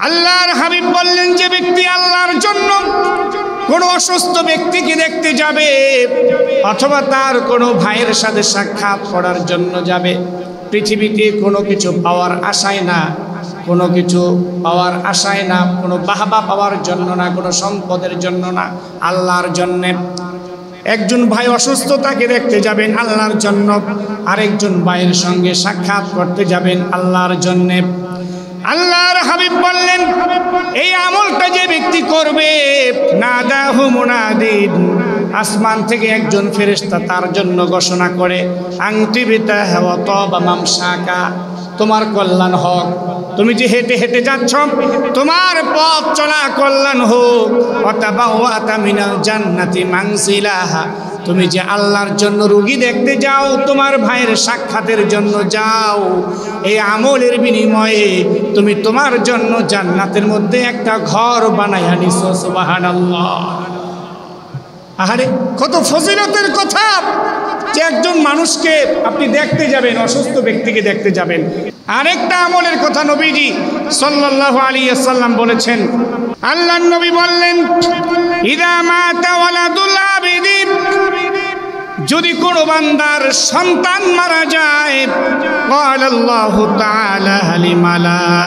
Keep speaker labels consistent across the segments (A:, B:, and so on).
A: আল্লাহর হাবিব বললেন, যে ব্যক্তি আল্লাহর জন্য কোনো অসুস্থ ব্যক্তিকে দেখতে যাবে অথবা তার কোনো ভাইয়ের সাথে সাক্ষাৎ করার জন্য যাবে, পৃথিবীতে কোনো কিছু পাওয়ার আশায় না, কোনো কিছু পাওয়ার আশায় না, কোনো বাহবা পাওয়ার জন্য না, কোনো সম্পদের জন্য না, আল্লাহর জন্যে। একজন ভাই অসুস্থ, তাকে দেখতে যাবেন আল্লাহর জন্য, আরেকজন ভাইয়ের সঙ্গে সাক্ষাৎ করতে যাবেন আল্লাহর জন্যে। আল্লাহর হাবিব বললেন, এই আমলটা যে ব্যক্তি করবে, নাদাহু মুনাদিন, আসমান থেকে একজন ফেরেশতা তার জন্য ঘোষণা করে, আংতি বিতা ওয়া তাবা মামশাকা, তোমার কল্যাণ হোক, তুমি যে হেঁটে হেঁটে যাচ্ছ তোমার পথ চলা কল্যাণ হোক, ওয়াতাবাওয়াতা মিনাল জান্নাতি মানজিলাহা, তুমি যে আল্লাহর জন্য রোগী দেখতে যাও, তোমার ভাইয়ের সাক্ষাতের জন্য যাও, এই আমলের বিনিময়ে তুমি তোমার জন্য জান্নাতের মধ্যে একটা ঘর বানাইয়া নিছো। সুবহানাল্লাহ। আহারে কত ফজিলতের কথা যে একজন মানুষকে আপনি দেখতে যাবেন, অসুস্থ ব্যক্তিকে দেখতে যাবেন। আরেকটা আমলের কথা নবীজি সাল্লাল্লাহু আলাইহি ওয়াসাল্লাম বলেছেন। আল্লাহর নবী বললেন, ইদা মাতা ওয়ালাদুল আবিদি, যদি কোনো বান্দার সন্তান মারা যায়, ক্বালাল্লাহু তাআলা লিমালাইকাতিহি,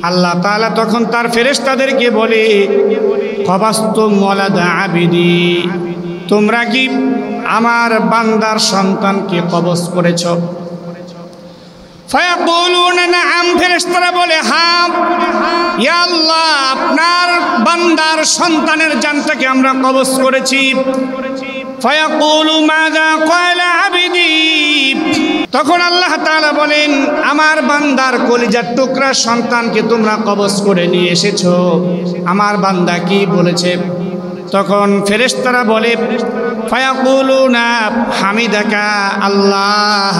A: আল্লাহ তাআলা তখন তার ফেরেশতাদেরকে বলে, ফাবাসতুম ওয়ালাদা আবিদি, তোমরা কি আমার বান্দার সন্তানকে কবজ করেছো? ফায়াকুলুনা নাআম, ফেরেশতারা বলে, হ্যাঁ ইয়া আল্লাহ, আপনার বান্দার সন্তানের জানটাকে আমরা কবজ করেছি। ফায়াকুলু মাযা ক্বালা আবিদি, তখন আল্লাহ তাআলা বলেন, আমার বান্দার কলিজার টুকরা সন্তানকে তোমরা কবজ করে নিয়ে এসেছো, আমার বান্দা কি বলেছে? তখন ফেরেশতারা বলে, ফায়াকুলুনা হামিদাকা, আল্লাহ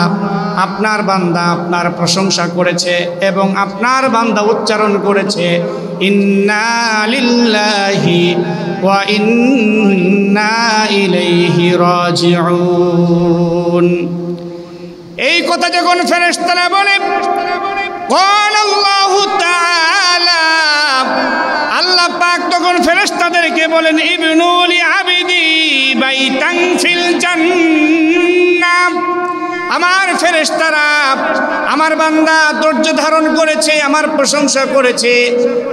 A: আপনার বান্দা আপনার প্রশংসা করেছে এবং আপনার বান্দা উচ্চারণ করেছে, ইন্না লিল্লাহি ওয়া ইন্না ইলাইহি রাজিউন। এই কথা যখন ফেরেশতারা বলে, ক্বালাল্লাহু তাআলা, আল্লাহ পাক তখন ফেরেশতাদেরকে বলেন, ইবনু লি আবিদি বাইতান ফিল জান্নাহ, আমার ফেরেশতারা আমার বান্দা ধৈর্য ধারণ করেছে, আমার প্রশংসা করেছে,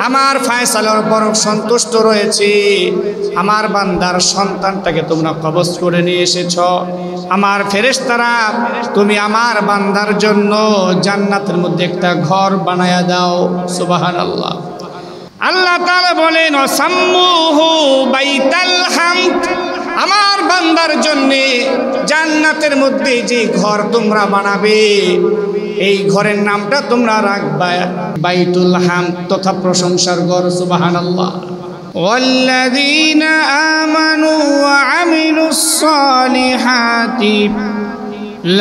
A: আমার ফয়সালার উপর সন্তুষ্ট রয়েছে, আমার বান্দার সন্তানটাকে তোমরা কবজ করে নিয়ে এসেছ, আমার ফেরেশতারা তুমি আমার বান্দার জন্য জান্নাতের মধ্যে একটা ঘর বানায়া দাও। সুবহানাল্লাহ। আল্লাহ তাআলা বলেন, ওয়াসাম্মুহু বাইতাল হামদ, আমার বান্দার জন্যে জান্নাতের মধ্যে যে ঘর তোমরা বানাবে, এই ঘরের নামটা তোমরা রাখবা বাইতুল হামদ, তথা প্রশংসার ঘর। সুবহানাল্লাহ। ওয়াল্লাযীনা আমানু ওয়া আমিলুস সালিহাতি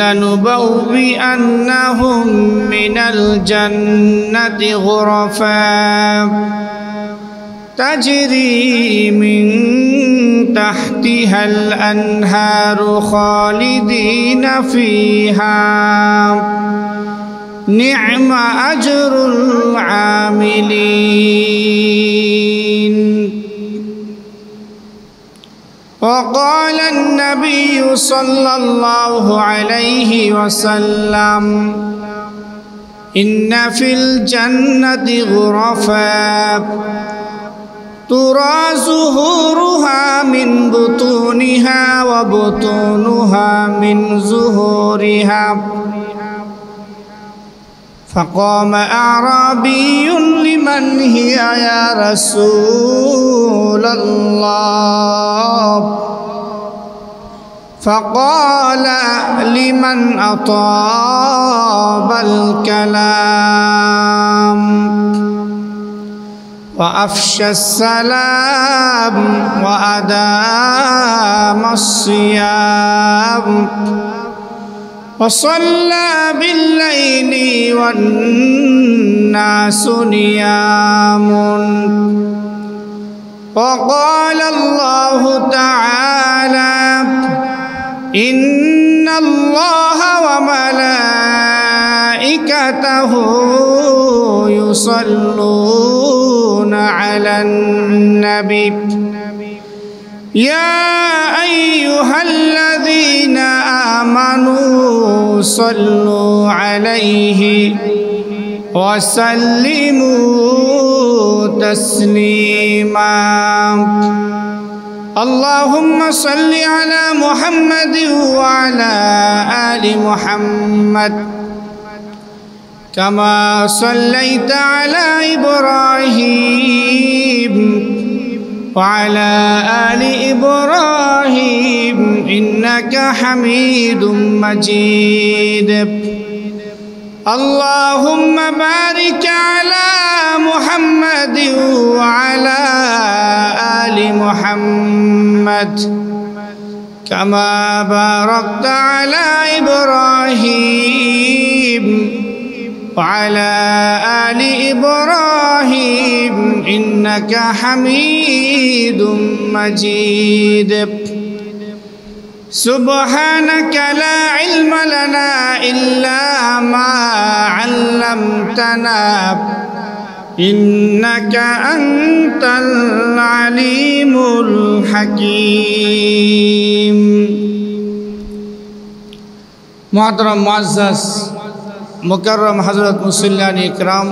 A: লানুবাউবিআন্নাহুম মিনাল জান্নাতি গুরাফা তাজরি মিন তাহতিহাল আনহারু খালিদিনা ফিহা নি'মা আজরুল আমিলিন। وقال النبي صلى الله عليه وسلم إن في الجنة غرفا ترى زهورها من بطونها وبطونها من زهورها. فقام أعرابي لمن هي يا رسول الله؟ فقال لمن أطاب الكلام وأفشى السلام وأدام الصيام وصلى بالليل والناس نيام. وقال الله تعالى إن الله وملائكته وملائكته يصلون على النبي يا أيها الذين آمنوا صلوا عليه وسلموا تسليما اللهم صل على محمد وعلى آل محمد كما صليت على إبراهيم وعلى آل إبراهيم إنك حميد مجيد اللهم بارك على محمد وعلى آل محمد كما باركت على إبراهيم وعلى آل إبراهيم إنك حميد مجيد سبحانك لا علم لنا إلا ما علمتنا إنك أنت العليم الحكيم محترم معزز मुकर्रम हज़रत मुसल्लियान इकराम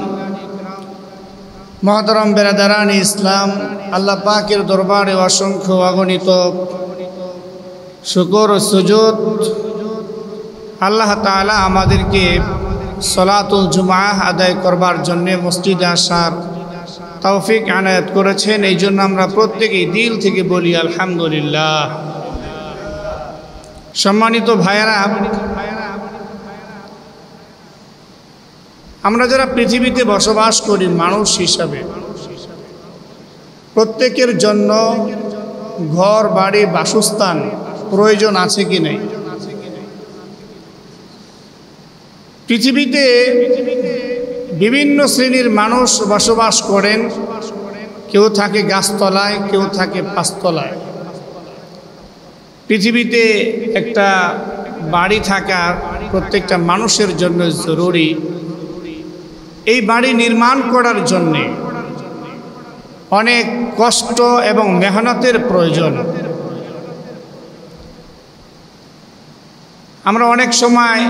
A: मोहतरम बेरादारान इस्लाम अल्लाह पाकेर दरबारे असंख्य अगणित शुक्र और सुजूद अल्लाह ताआला आमादेरके सलातुल जुमा आदाय करबार जन्य मस्जिदे आसार तौफिक आनायत करेछेन एई जन्य आमरा प्रत्येकेई दिल थेके बोली आलहामदुलिल्लाह। सम्मानित भाइयारा আমরা যারা পৃথিবীতে বসবাস করি মানুষ হিসাবে প্রত্যেকের জন্য ঘর বাড়ি বাসস্থান প্রয়োজন আছে কি নেই? পৃথিবীতে বিভিন্ন শ্রেণীর মানুষ বসবাস করেন, কেউ থাকে গাছতলায়, কেউ থাকে পাঁচতলায়। পৃথিবীতে একটা বাড়ি থাকা প্রত্যেকটা মানুষের জন্য জরুরি। এই বাড়ি নির্মাণ করার জন্য অনেক কষ্ট এবং মেহনতের প্রয়োজন। আমরা অনেক সময়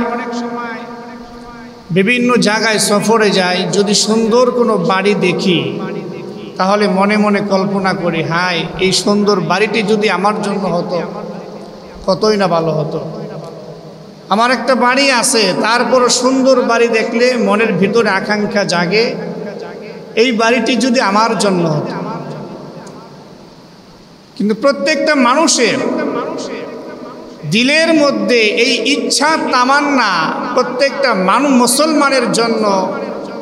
A: বিভিন্ন জায়গায় সফরে যাই, যদি সুন্দর কোনো বাড়ি দেখি তাহলে মনে মনে কল্পনা করি, হায় এই সুন্দর বাড়িটি যদি আমার জন্য হতো কতই না ভালো হতো। আমার একটা বাড়ি আছে, তারপর সুন্দর বাড়ি দেখলে মনের ভিতরে আকাঙ্ক্ষা জাগে, এই বাড়িটি যদি আমার জন্য হতো। কিন্তু প্রত্যেকটা মানুষের দিলের মধ্যে এই ইচ্ছা তামান্না প্রত্যেকটা মুসলমানের জন্য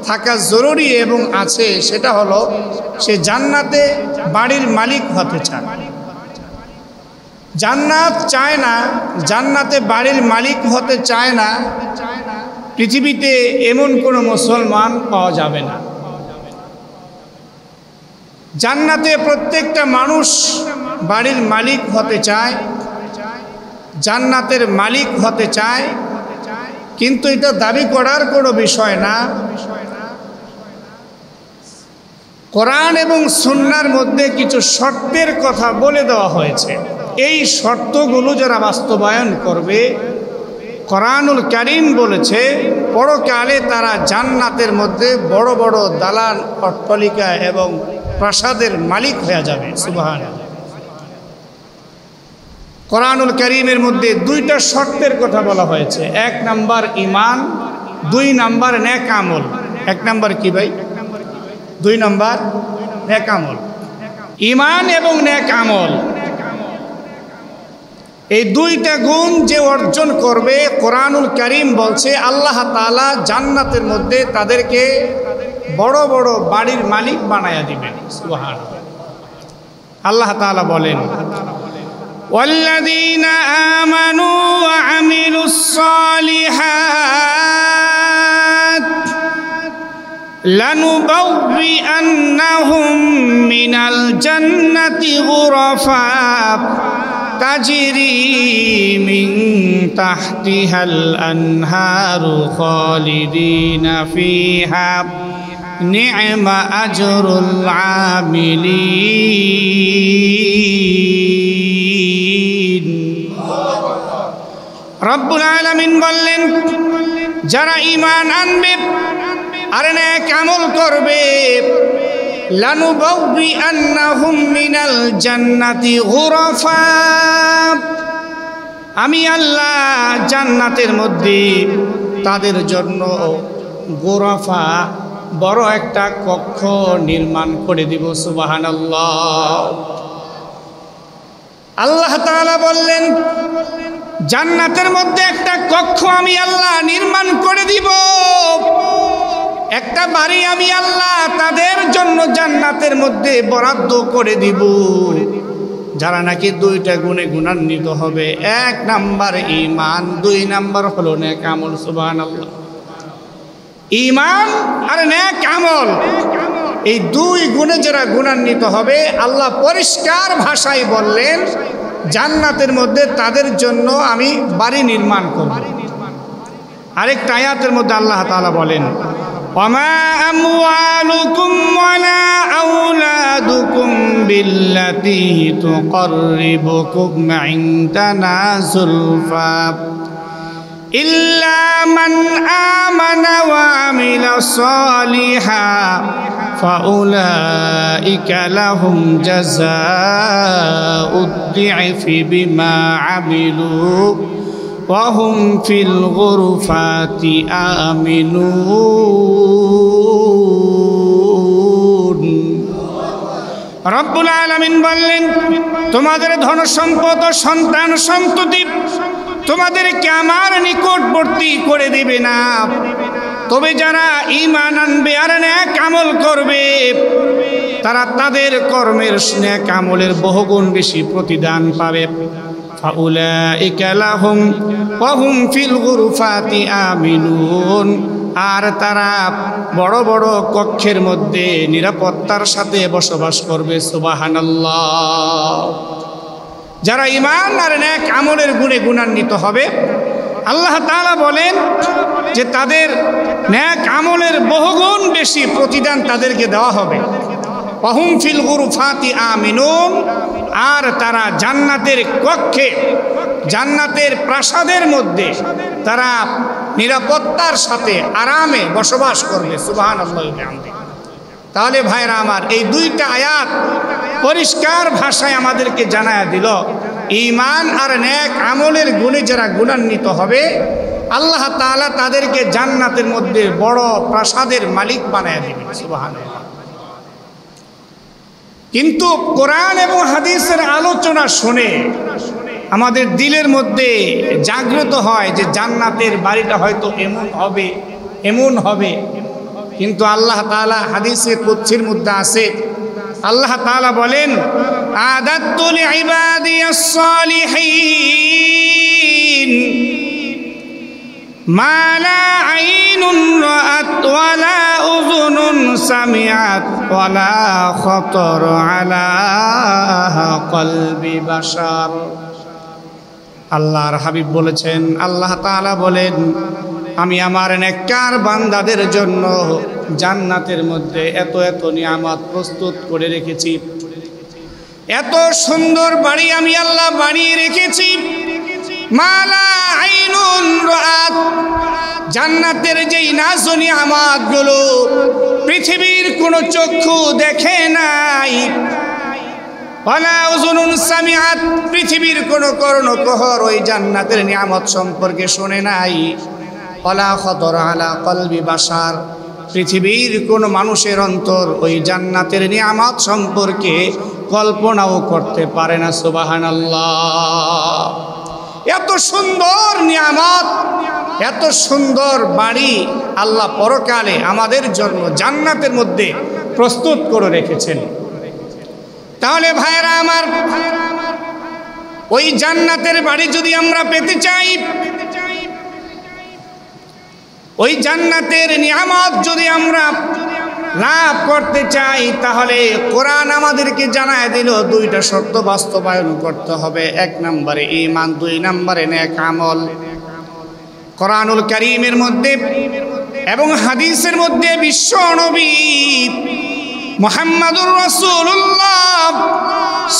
A: থাকা জরুরি এবং আছে, সেটা হলো সে জান্নাতে বাড়ির মালিক হতে চায়। জান্নাত চায় না, জান্নাতে বাড়ির মালিক হতে চায় না, পৃথিবীতে এমন কোনো মুসলমান পাওয়া যাবে না। জান্নাতে প্রত্যেকটা মানুষ বাড়ির মালিক হতে চায়, জান্নাতের মালিক হতে চায়, কিন্তু এটা দাবি করার কোনো বিষয় না। কোরআন এবং সুন্নাহর মধ্যে কিছু শর্তের কথা বলে দেওয়া হয়েছে। এই শর্তগুলো যারা বাস্তবায়ন করবে, কোরআনুল কারীম বলেছে পরকালে তারা জান্নাতের মধ্যে বড় বড় দালান, অট্টালিকা এবং প্রাসাদের মালিক হয়ে যাবে। সুবহানাল্লাহ। কোরআনুল কারীমের মধ্যে দুইটা শর্তের কথা বলা হয়েছে। এক নাম্বার ঈমান, দুই নাম্বার নেক আমল। এক নাম্বার কি ভাই? দুই নাম্বার নেক আমল। ঈমান এবং নেক আমল, এই দুইটা গুণ যে অর্জন করবে, কোরআনুল কারীম বলছে আল্লাহ তাআলা জান্নাতের মধ্যে তাদেরকে বড় বড় বাড়ির মালিক বানায়া দিবেন। সুবহানাল্লাহ। আল্লাহ তাআলা বলেন, ওয়াল্লাযীনা আমানু ওয়া আমিলুস সালিহাত লানুবাউবিআন্নাহুম মিনাল জান্নাতি গুরাফা তাজরি মিন তাহতিহাল আনহারু খালিদিনা ফিহা নি'মা আজরুল আমিলিন। রব্বুল আলামিন বললেন, যারা ঈমান আনবে আর নেক আমল করবে, লানুবাউবিআন্নাহুম মিনাল জান্নাতি গুরাফা, আমি আল্লাহ জান্নাতের মধ্যে তাদের জন্য গুরাফা বড় একটা কক্ষ নির্মাণ করে দিব। সুবহানাল্লাহ। আল্লাহ তাআলা বললেন, জান্নাতের মধ্যে একটা কক্ষ আমি আল্লাহ নির্মাণ করে দিব, একটা বাড়ি আমি আল্লাহ তাদের জন্য জান্নাতের মধ্যে বরাদ্দ করে দিব, যারা নাকি দুইটা গুণে গুণান্বিত হবে। এক নাম্বার ঈমান, দুই নাম্বার হলো নেক আমল। সুবহানাল্লাহ। ঈমান আর নেক আমল, এই দুই গুণে যারা গুণান্বিত হবে, আল্লাহ পরিষ্কার ভাষায় বললেন জান্নাতের মধ্যে তাদের জন্য আমি বাড়ি নির্মাণ করব। আরেকটা আয়াতের মধ্যে আল্লাহ তাআলা বলেন, ওয়ামা আমওয়ালুকুম ওয়ালা আওলাদুকুম বিল্লাতী তুকাররিবুকুম ইনদানা যুলফা ইল্লা মান আমানা ওয়া আমিলা সালিহান ফাউলাইকা লাহুম জাযাউদ দি'ফি বিমা আমিলু ওয়া হুম ফিল গুরফাতি আমিনুন। রব্বুল আলামিন বললেন, তোমাদের ধন সম্পদ ও সন্তান সন্ততি তোমাদেরকে আমার নিকটবর্তী করে দিবে না, তবে যারা ঈমান আনবে আর নেক আমল করবে, তারা তাদের কর্মের নেক আমলের বহুগুণ বেশি প্রতিদান পাবে। ফাউলাইকা লাহুম ওয়া হুম ফিল গুরফাতি আমিনুন, আর তারা বড় বড় কক্ষের মধ্যে নিরাপত্তার সাথে বসবাস করবে। সুবহানাল্লাহ। যারা ঈমান আর নেক আমলের গুণে গুণান্বিত হবে, আল্লাহ তাআলা বলেন যে তাদের নেক আমলের বহুগুণ বেশি প্রতিদান তাদেরকে দেওয়া হবে। ওয়া হুম ফিল গুরফাতি আমিনুন, আর তারা জান্নাতের কক্ষে, জান্নাতের প্রাসাদের মধ্যে তারা নিরাপত্তার সাথে আরামে বসবাস করবে। সুবহানাল্লাহ। তাহলে ভাইরা আমার, এই দুইটা আয়াত পরিষ্কার ভাষায় আমাদেরকে জানায়া দিল, ঈমান আর নেক আমলের গুণে যারা গুণান্বিত হবে, আল্লাহ তাআলা তাদেরকে জান্নাতের মধ্যে বড় প্রাসাদের মালিক বানায়া দিবেন। সুবহানাল্লাহ। কিন্তু কোরআন এবং হাদিসের আলোচনা শুনে আমাদের দিলের মধ্যে জাগ্রত হয় যে জান্নাতের বাড়িটা হয়তো এমন হবে, এমন হবে। কিন্তু আল্লাহ তাআলা হাদিসে কুদসির মধ্যে আছে, আল্লাহ তাআলা বলেন, আদাতু লিইবাদিয়াস সালিহিন মা লা আইনুন রাআত ওয়া লা উযুনুন সামিআত ওয়া লা খাতার আলা কলবি বাশার। আল্লাহর হাবিব বলেছেন, আল্লাহ তাআলা বলেন, আমি আমার নেককার বান্দাদের জন্য জান্নাতের মধ্যে এত এত নিয়ামত প্রস্তুত করে রেখেছি, এত সুন্দর বাড়ি আমি আল্লাহ বানিয়ে রেখেছি। মালা আইনুন রাআত, জান্নাতের যেই নাজ নিয়ামতগুলো পৃথিবীর কোনো চক্ষু দেখে নাই, ওয়ালা উযুনুন সামিআত, পৃথিবীর কোনো কর্ণকুহর ওই জান্নাতের নিয়ামত সম্পর্কে শোনে নাই, ওয়ালা খাতার আলা কলবি বাশার, পৃথিবীর কোনো মানুষের অন্তর ওই জান্নাতের নিয়ামত সম্পর্কে কল্পনাও করতে পারে না। সুবহানাল্লাহ। এত সুন্দর নিয়ামত, এত সুন্দর বাড়ি আল্লাহ পরকালে আমাদের জন্য জান্নাতের মধ্যে প্রস্তুত করে রেখেছেন। তাহলে ভাইরা আমার, ওই জান্নাতের বাড়ি যদি আমরা পেতে চাই, ওই জান্নাতের নিয়ামত যদি আমরা লাভ করতে চাই, তাহলে কোরআন আমাদেরকে জানায় দিল দুইটা শর্ত বাস্তবায়ন করতে হবে। 1 নম্বরে ঈমান, 2 নম্বরে নেক আমল। কোরআনুল কারীমের মধ্যে এবং হাদিসের মধ্যে বিশ্ব নবী মুহাম্মাদুর রাসূলুল্লাহ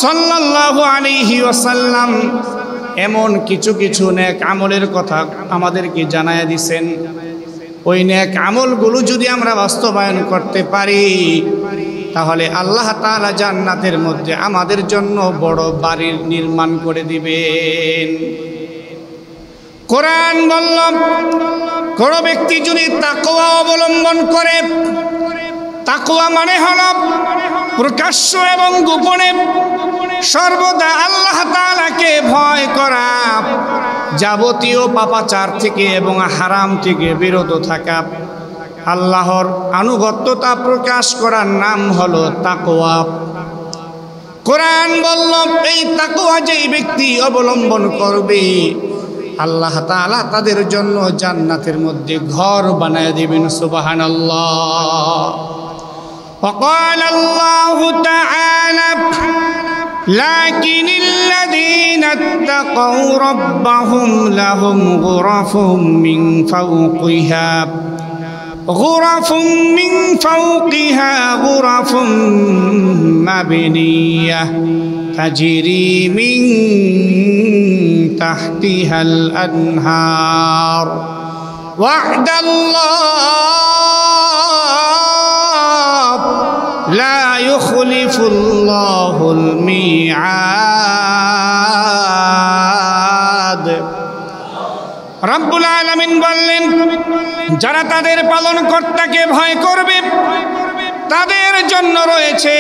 A: সাল্লাল্লাহু আলাইহি ওয়াসাল্লাম এমন কিছু কিছু নেক আমলের কথা আমাদেরকে জানায় দিয়েছেন। ওই নেক আমলগুলো যদি আমরা বাস্তবায়ন করতে পারি, তাহলে আল্লাহ তাআলা জান্নাতের মধ্যে আমাদের জন্য বড় বাড়ি নির্মাণ করে দিবেন। কোরআন বলল, কোন ব্যক্তি যদি তাকওয়া অবলম্বন করে, তাকওয়া মানে হলো প্রকাশ্য এবং গোপনে সর্বদা আল্লাহ তাআলাকে ভয় করা, যাবতীয় পাপাচার থেকে এবং হারাম থেকে বিরত থাকা, আল্লাহর আনুগত্যতা প্রকাশ করার নাম হলো তাকওয়া। কোরআন বলল, এই তাকওয়া যেই ব্যক্তি অবলম্বন করবে, আল্লাহ তাআলা তাদের জন্য জান্নাতের মধ্যে ঘর বানায় দিবেন। সুবহানাল্লাহ। وقال الله تعالى لكن الذين اتقوا ربهم لهم غرف من فوقها غرف مبنية تجري من تحتها الأنهار وعد الله لا يخلف الله الميعاد। রব্বুল আলামিন বললেন, যারা তাদের পালনকর্তাকে ভয় করবে তাদের জন্য রয়েছে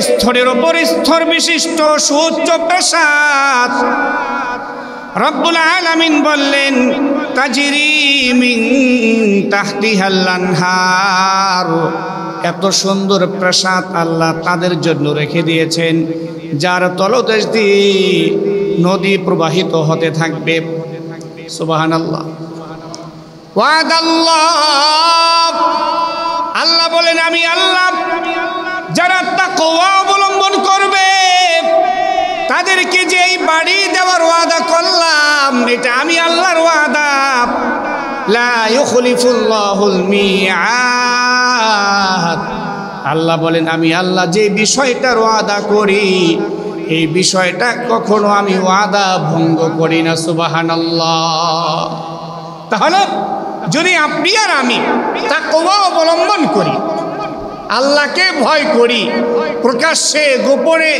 A: স্তরের উপর স্তর বিশিষ্ট সুউচ্চ প্রাসাদ। রব্বুল আলামিন বললেন, তাজরি মিন তাহতিহাল আনহার, এত সুন্দর প্রাসাদ আল্লাহ তাদের জন্য রেখে দিয়েছেন যার তলদেশ দিয়ে নদী প্রবাহিত হতে থাকবে। সুবহানাল্লাহ। ওয়াদাল্লাহ, আল্লাহ বলেন আমি আল্লাহ যারা তাকওয়া অবলম্বন করবে তাদেরকে যে এই বাড়ি দেওয়ার ওয়াদা করলাম, এটা আমি আল্লাহর ওয়াদা। লা ইউখলিফুল্লাহুল মিআদ, আল্লাহ বলেন আমি আল্লাহ যে বিষয়টার ওয়াদা করি এই বিষয়টা কখনো আমি ওয়াদা ভঙ্গ করি না। সুবহানাল্লাহ। তাহলে যদি আপনি আর আমি তাকওয়া অবলম্বন করি, আল্লাহকে ভয় করি, প্রকাশ্যে গোপনে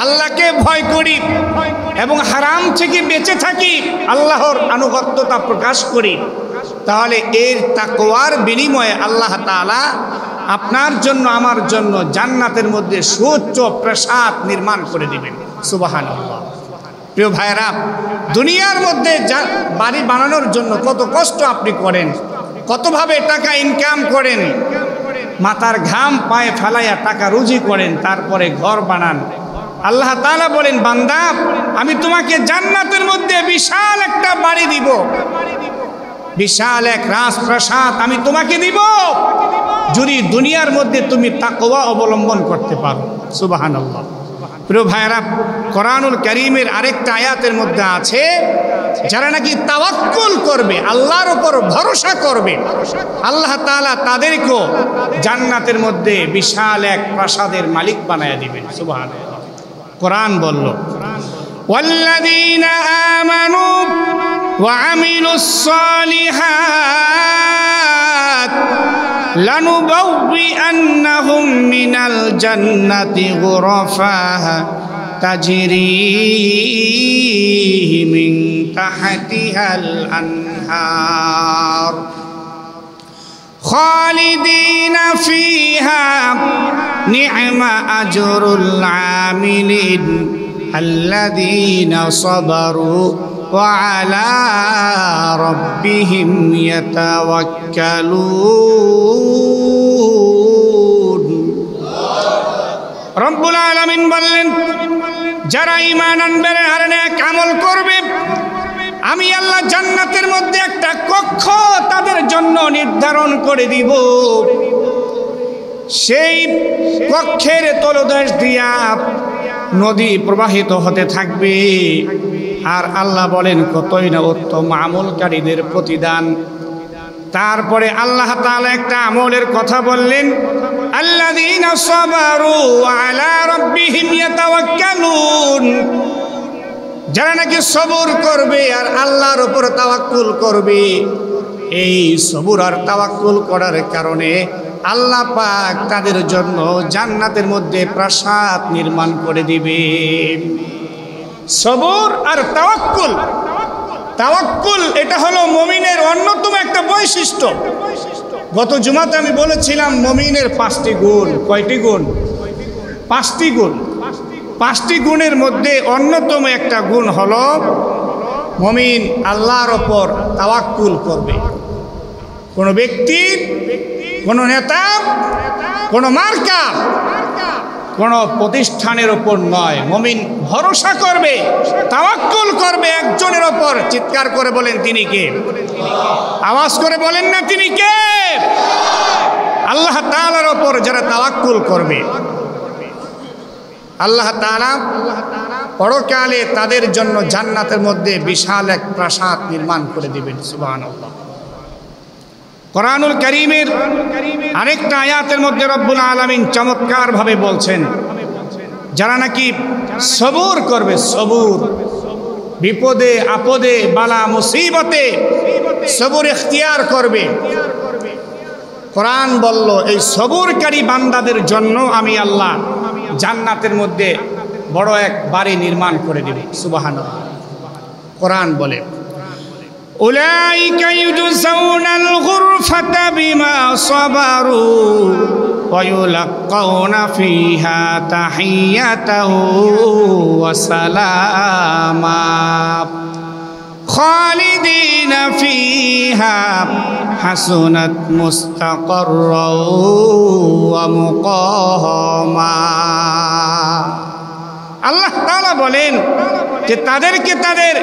A: আল্লাহকে ভয় করি এবং হারাম থেকে বেঁচে থাকি, আল্লাহর আনুগত্যতা প্রকাশ করি, তাহলে এর তাকওয়ার বিনিময়ে আল্লাহ তাআলা আপনার জন্য আমার জন্য জান্নাতের মধ্যে সুউচ্চ প্রাসাদ নির্মাণ করে দিবেন। সুবহানাল্লাহ। প্রিয় ভাইরা, দুনিয়ার মধ্যে বাড়ি বানানোর জন্য কত কষ্ট আপনি করেন, কতভাবে টাকা ইনকাম করেন, মাথার ঘাম পায়ে ফেলাইয়া টাকা রুজি করেন, তারপরে ঘর বানান। আল্লাহ তাআলা বলেন, বান্দা আমি তোমাকে জান্নাতের মধ্যে বিশাল একটা বাড়ি দিব, বিশাল এক রাজপ্রাসাদ আমি তোমাকে দিব, যদি দুনিয়ার মধ্যে তুমি তাকওয়া অবলম্বন করতে পারো। সুবহানাল্লাহ। প্রিয় ভাইরা, কোরআনুল কারীমের আরেকটা আয়াতের মধ্যে আছে, যারা নাকি তাওয়াক্কুল করবে, আল্লাহর উপর ভরসা করবে, আল্লাহ তাআলা তাদেরকেও জান্নাতের মধ্যে বিশাল এক প্রাসাদের মালিক বানায় দিবেন। সুবহানাল্লাহ। কোরআন বলল, ওয়াল্লাযীনা আমানু ওয়া আমিলুস সালিহাত লানুবাউবিআন্নাহুম মিনাল জান্নাতি গুরাফা তাজরি মিন তাহতিহাল আনহার খালিদিনা ফিহা নি'মা আজরুল আমিলিন আল্লাযীনা সাবারু ওয়া আলা রাব্বিহিম ইয়াতাওয়াক্কালুন। রব্বুল আলামিন বললেন, যারা ঈমান আনবে আর নেক আমল করবে, আমি আল্লাহ জান্নাতের মধ্যে একটা কক্ষ তাদের জন্য নির্ধারণ করে দিব। সেই কক্ষের তলদেশ দিয়া নদী প্রবাহিত হতে থাকবে। আর আল্লাহ বলেন কতই না উত্তম আমলকারীদের প্রতিদান। তারপরে আল্লাহ তাআলা একটা আমলের কথা বললেন, আল্লাযীনা সাবারু আলা রাব্বিহিম ইয়াতাওয়াক্কালুন, যারা নাকি সবর করবে আর আল্লাহর উপর তাওয়াক্কুল করবে। এই সবর আর তাওয়াক্কুল করার কারণে আল্লাহ পাক তাদের জন্য জান্নাতের মধ্যে প্রাসাদ নির্মাণ করে দিবে। সবর আর তাওয়াক্কুল, তাওয়াক্কুল এটা হলো মুমিনের অন্যতম একটা বৈশিষ্ট্য। গত জুমাতে আমি বলেছিলাম মুমিনের 5টি গুণ। কয়টি গুণ? 5টি গুণ। 5টি গুণের মধ্যে অন্যতম একটা গুণ হলো মুমিন আল্লাহর ওপর তাওয়াক্কুল করবে। কোনো ব্যক্তি, কোনো নেতা, কোনো মার্কা, কোনো প্রতিষ্ঠানের ওপর নয়, মুমিন ভরসা করবে, তাওয়াক্কুল করবে একজনের ওপর। চিৎকার করে বলেন তিনি কে? আওয়াজ করে বলেন না তিনি কে? আল্লাহ তাআলার ওপর যারা তাওয়াক্কুল করবে, আল্লাহ তাআলা পরকালে তাদের জন্য জান্নাতের মধ্যে বিশাল এক প্রাসাদ নির্মাণ করে দিবেন। সুবহানাল্লাহ। কোরআনুল কারীমের আরেকটা আয়াতের মধ্যে রব্বুল আলামিন চমৎকার ভাবে বলছেন, যারা নাকি সবর করবে, সবর বিপদে আপদে বালা মুসিবতে সবর ইখতিয়ার করবে। কোরআন বলল এই সবরকারী বান্দাদের জন্য আমি আল্লাহ জান্নাতের মধ্যে বড় এক বাড়ি নির্মাণ করে দেব। সুবহানাল্লাহ। কোরআন বলে, উলাইকা ইউজসাউনাল গুরফাতা বিমা সাবারু ওয়া ইউলাক্কাউনা ফিহা তাহিয়াতাও ওয়া সালামা খালিদিনা ফিহা হাসুনাত মুস্তাকাররাও ওয়া মুকামা। আল্লাহ তাআলা বলেন যে তাদেরকে তাদের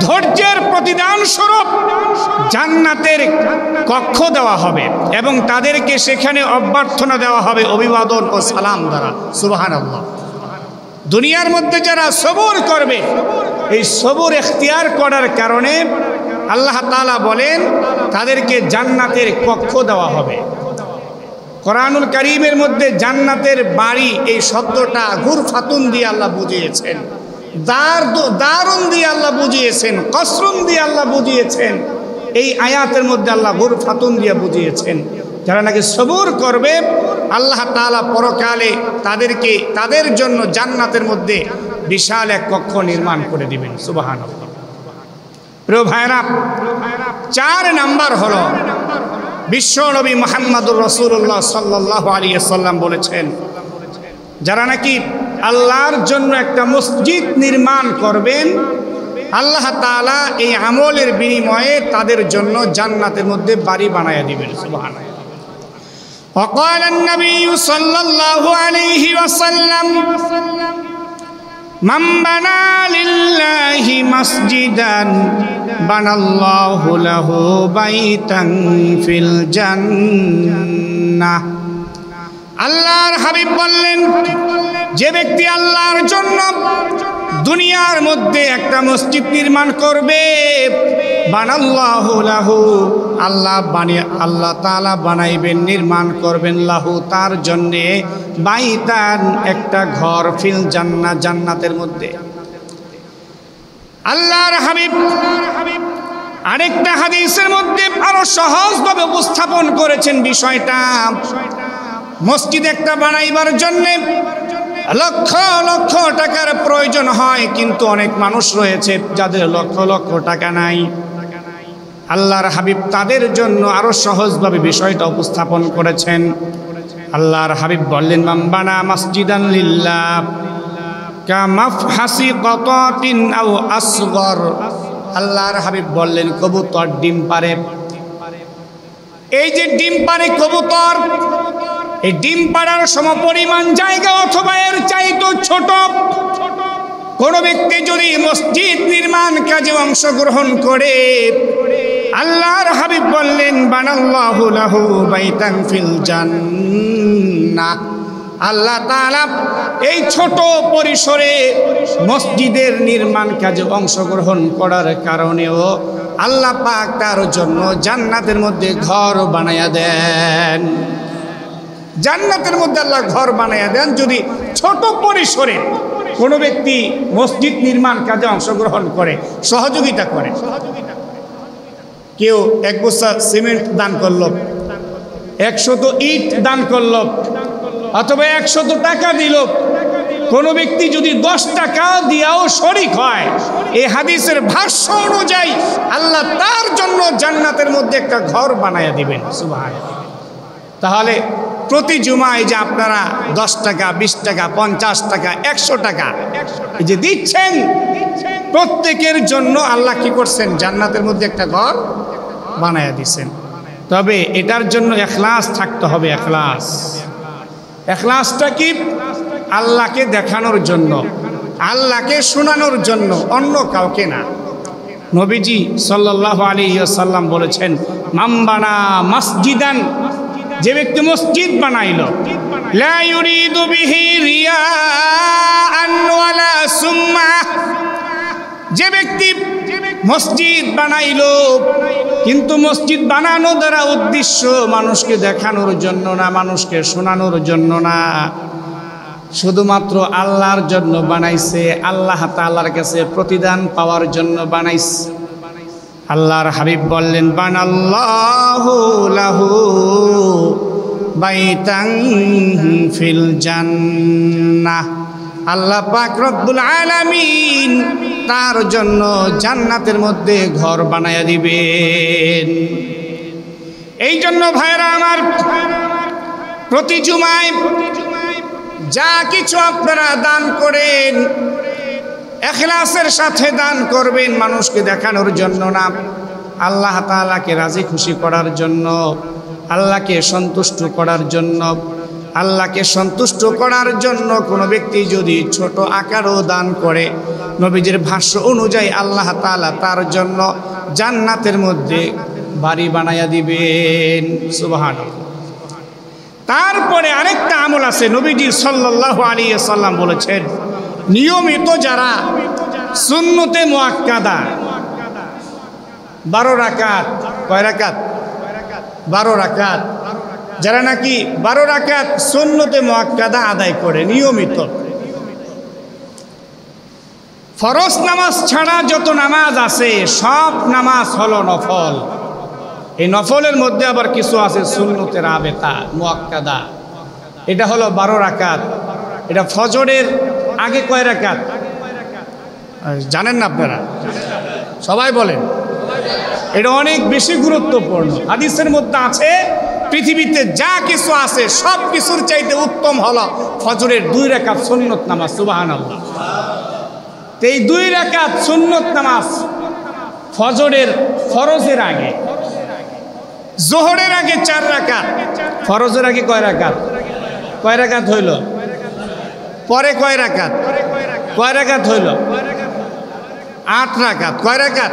A: ধৈর্যের প্রতিদান স্বরূপ জান্নাতের কক্ষ দেওয়া হবে এবং তাদেরকে সেখানে অভ্যর্থনা দেওয়া হবে অভিবাদন ও সালাম দ্বারা। সুবহানাল্লাহ। দুনিয়ার মধ্যে যারা সবর করবে, এই সবর ইখতিয়ার করার কারণে আল্লাহ তাআলা বলেন তাদেরকে জান্নাতের কক্ষ দেওয়া হবে। কোরআনুল কারীমের মধ্যে জান্নাতের বাড়ি এই শব্দটা গুরফাতুন দিয়ে আল্লাহ বুঝিয়েছেন, দারুন দিয়ে আল্লাহ বুঝিয়েছেন, কসরুন দিয়ে আল্লাহ বুঝিয়েছেন। এই আয়াতের মধ্যে আল্লাহ গুরফাতুন দিয়ে বুঝিয়েছেন যারা নাকি সবর করবে আল্লাহ তাআলা পরকালে তাদেরকে তাদের জন্য জান্নাতের মধ্যে বিশাল এক কক্ষ নির্মাণ করে দিবেন। সুবহানাল্লাহ। প্রিয় ভাইরা, 4 নাম্বার হলো বিশ্বনবী মুহাম্মদুর রাসূলুল্লাহ সাল্লাল্লাহু আলাইহি ওয়াসাল্লাম বলেছেন, যারা নাকি আল্লাহর জন্য একটা মসজিদ নির্মাণ করবেন আল্লাহ তাআলা এই আমলের বিনিময়ে তাদের জন্য জান্নাতের মধ্যে বাড়ি বানায়া দিবেন। সুবহানাল্লাহ। وقال النبي صلى الله عليه وسلم من بنى لله مسجدا بنى الله له بيتا في الجنة। আল্লাহর হাবিব বললেন, যে ব্যক্তি আল্লাহর জন্য দুনিয়ার মধ্যে একটা মসজিদ নির্মাণ করবে, বানাল্লাহু লাহু, আল্লাহ তাআলা বানাইবেন, নির্মাণ করবেন, লাহু তার জন্যে, বাইতান একটা ঘর, ফিল জান্নাহ জান্নাতের মধ্যে। আল্লাহর হাবিব আরেকটা হাদিসের মধ্যে আরো সহজভাবে উপস্থাপন করেছেন বিষয়টা। মসজিদ একটা বানাইবার জন্য লক্ষ লক্ষ টাকার প্রয়োজন হয়, কিন্তু অনেক মানুষ রয়েছে যাদের লক্ষ লক্ষ টাকা নাই। আল্লাহর হাবিব তাদের জন্য আরো সহজভাবে বিষয়টা উপস্থাপন করেছেন। আল্লাহর হাবিব বললেন, মান বানা মসজিদান লিল্লাহ কামাফহাসি কাতাতিন আও আসগর। আল্লাহর হাবিব বললেন, কবুতর ডিম পারে, এই যে ডিম পারে কবুতর, এই ডিম পাড়ার সমপরিমাণ জায়গা অথবা এর চাইতে ছোট কোন ব্যক্তি যদি মসজিদ নির্মাণ কাজে অংশগ্রহণ করে, আল্লাহর হাবিব বললেন বানাল্লাহু লাহু বাইতান ফিল জান্নাহ, আল্লাহ তাআলা এই ছোট পরিসরে মসজিদের নির্মাণ কাজে অংশগ্রহণ করার কারণেও আল্লাহ পাক তার জন্য জান্নাতের মধ্যে ঘর বানায়া দেন। জান্নাতের মধ্যে আল্লাহ ঘর বানায়া দেন যদি ছোট পরিসরে কোনো ব্যক্তি মসজিদ নির্মাণ কাজে অংশগ্রহণ করে, সহযোগিতা করে। কেউ 1 বস্তা সিমেন্ট দান করল, 100 ইট দান করল, অথবা 100 টাকা দিল। কোনো ব্যক্তি যদি 10 টাকা দিয়াও শরীক হয়, এই হাদিসের ভাষ্য অনুযায়ী আল্লাহ তার জন্য জান্নাতের মধ্যে একটা ঘর বানায়া দিবেন। সুবহানাল্লাহ। তাহলে প্রতি জুমায় যে আপনারা 10 টাকা, 20 টাকা, 50 টাকা, 100 টাকা এই যে দিচ্ছেন, প্রত্যেকের জন্য আল্লাহ কি করছেন? জান্নাতের মধ্যে একটা ঘর বানায়া দিচ্ছেন। তবে এটার জন্য ইখলাস থাকতে হবে। ইখলাসটা কি? আল্লাহকে দেখানোর জন্য, আল্লাহকে শোনানোর জন্য, অন্য কাউকে না। নবীজি সাল্লাল্লাহু আলাইহি ওয়াসাল্লাম বলেছেন, মান বানা মসজিদান, যে ব্যক্তি মসজিদ বানাইলো, লা ইউরিদু বিহি রিয়াআন ওয়ালা সুমআ, যে ব্যক্তি মসজিদ বানাইলো কিন্তু মসজিদ বানানো দ্বারা উদ্দেশ্য মানুষকে দেখানোর জন্য না, মানুষকে শোনানোর জন্য না, শুধুমাত্র আল্লাহর জন্য বানাইছে, আল্লাহ তাআলার কাছে প্রতিদান পাওয়ার জন্য বানাইছে। আল্লাহর হাবিব বললেন বানাল্লাহু লাহু বাইতান ফিল জান্নাহ, আল্লাহ পাক রব্বুল আলামিন তার জন্য জান্নাতের মধ্যে ঘর বানায়া দিবেন। এই জন্য ভাইরা আমার, প্রতি জুমায় যা কিছু আপনারা দান করেন, ইখলাসের সাথে দান করবেন, মানুষকে দেখানোর জন্য না, আল্লাহ তাআলাকে রাজি খুশি করার জন্য, আল্লাহকে সন্তুষ্ট করার জন্য। আল্লাহকে সন্তুষ্ট করার জন্য কোনো ব্যক্তি যদি ছোট আকারও দান করে, নবীজির ভাষ্য অনুযায়ী আল্লাহ তাআলা তার জন্য জান্নাতের মধ্যে বাড়ি বানায়া দিবেন। সুবহানাল্লাহ। তারপরে আরেকটা আমল আছে, নবীজি সাল্লাল্লাহু আলাইহি ওয়াসাল্লাম বলেছেন, নিয়মিত যারা সুন্নতে মুআক্কাদা 12 রাকাত, কয় রাকাত? 12 রাকাত, যারা নাকি 12 রাকাত সুন্নতে মুআক্কাদা আদায় করে নিয়মিত, ফরজ নামাজ ছাড়া যত নামাজ আছে সব নামাজ হলো নফল। এই নফলের মধ্যে আবার কিছু আছে সুন্নতে রাবেতা মুআক্কাদা, এটা হলো 12 রাকাত। এটা ফজরের আগে কয় রাকাত জানেন না আপনারা? সবাই বলেন। এটা অনেক বেশি গুরুত্বপূর্ণ। হাদিসের মধ্যে আছে, পৃথিবীতে যা কিছু আছে সব কিছুর চাইতে উত্তম হলো ফজরের 2 রাকাত সুন্নত নামাজ। সুবহানাল্লাহ। এই 2 রাকাত সুন্নত নামাজ ফজরের ফরজের আগে, জোহরের আগে 4 রাকাত, ফরজের আগে কয় রাকাত? কয় রাকাত হইল? পরে কয় রাকাত? কয় রাকাত হইল? 8 রাকাত। কয় রাকাত?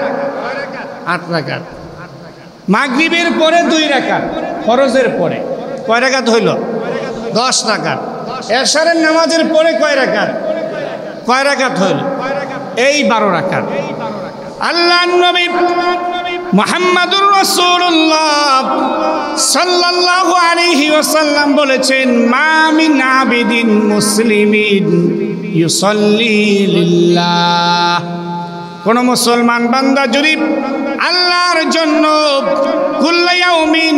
A: 8 রাকাত। মাগরিবের পরে 2 রাকাত, ফরজের পরে কয় রাকাত হইল? 10 রাকাত। এশারের নামাজের পরে কয় রাকাত? কয় রাকাত হইল? এই 12 রাকাত। আল্লাহর নবী মুহাম্মাদুর রাসূলুল্লাহ সাল্লাল্লাহু আলাইহি ওয়াসাল্লাম বলেছেন, মা মিন আবিদিন মুসলিমিন ইউসাল্লি লিল্লাহ, কোন মুসলমান বান্দা যদি আল্লাহর জন্য কুল্লা ইয়াউমিন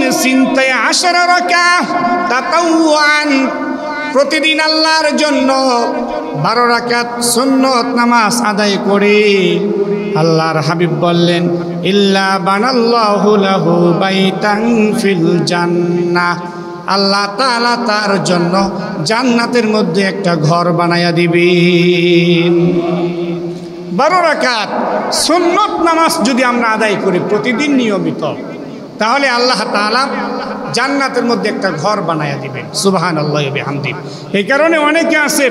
A: 12 রাকাত তাতাওয়ান, প্রতিদিন আল্লাহর জন্য 12 রাকাত সুন্নত নামাজ আদায় করে, আল্লাহর হাবিব বললেন, ইল্লা বানাল্লাহু লাহু বাইতান ফিল জান্নাহ, আল্লাহ তাআলা তার জন্য জান্নাতের মধ্যে একটা ঘর বানায়া দিবেন। 12 রাকাত সুন্নত নামাজ যদি আমরা আদায় করি প্রতিদিন নিয়মিত, তাহলে আল্লাহ তাআলা জান্নাতের মধ্যে একটা ঘর বানায়া দিবেন। সুবহানাল্লাহি ওয়া বিহামদিহি। এই কারণে অনেকে আছে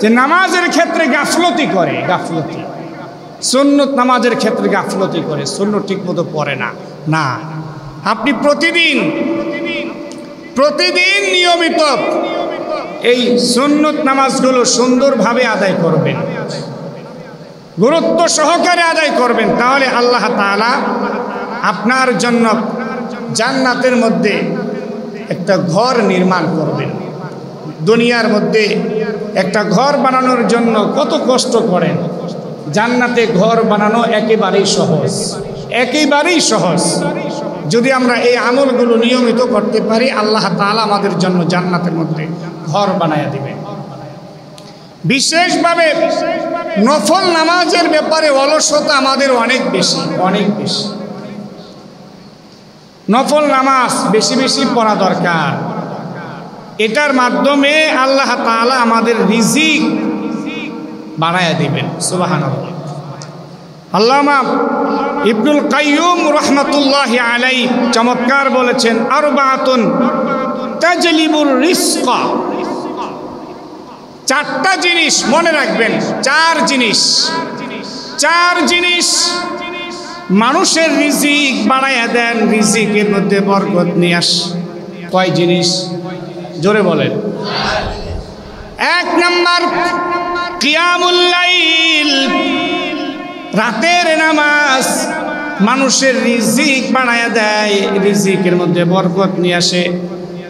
A: যে নামাজের ক্ষেত্রে গাফলতি করে, গাফলতি সুন্নত নামাজের ক্ষেত্রে গাফলতি করে, সুন্নত ঠিক মতো পড়ে না। না, আপনি প্রতিদিন নিয়মিত এই সুন্নত নামাজগুলো সুন্দরভাবে আদায় করবেন, গুরুত্ব সহকারে আদায় করবেন, তাহলে আল্লাহ তাআলা আপনার জন্য জান্নাতের মধ্যে একটা ঘর নির্মাণ করবেন। দুনিয়ার মধ্যে একটা ঘর বানানোর জন্য কত কষ্ট করেন, জান্নাতে ঘর বানানো একেবারেই সহজ, একেবারেই সহজ। যদি আমরা এই আমলগুলো নিয়মিত করতে পারি, আল্লাহ তাআলা আমাদের জন্য জান্নাতের মধ্যে ঘর বানায়া দিবেন। বিশেষভাবে নফল নামাজের ব্যাপারে অলসতা আমাদের অনেক বেশি, অনেক বেশি। নফল নামাজ বেশি বেশি পড়া দরকার। এটার মাধ্যমে আল্লাহ তাআলা আমাদের রিজিক বাড়ায়া দিবেন। সুবহানাল্লাহ। আল্লামা ইবনুল কাইয়ুম রাহমাতুল্লাহি আলাইহি চমৎকার বলেছেন, আরবাতুন তাজলিবুর রিজকা। চারটা জিনিস মনে রাখবেন, চার জিনিস মানুষের রিজিক বাড়ায়া দেন, রিজিকের মধ্যে বরকত নিয়ে আস। কয় জিনিস? জোরে বলেন। এক নাম্বার কিয়ামুল লাইল, রাতের নামাজ মানুষের রিজিক বাড়ায়া দেয়, রিজিকের মধ্যে বরকত নিয়ে আসে।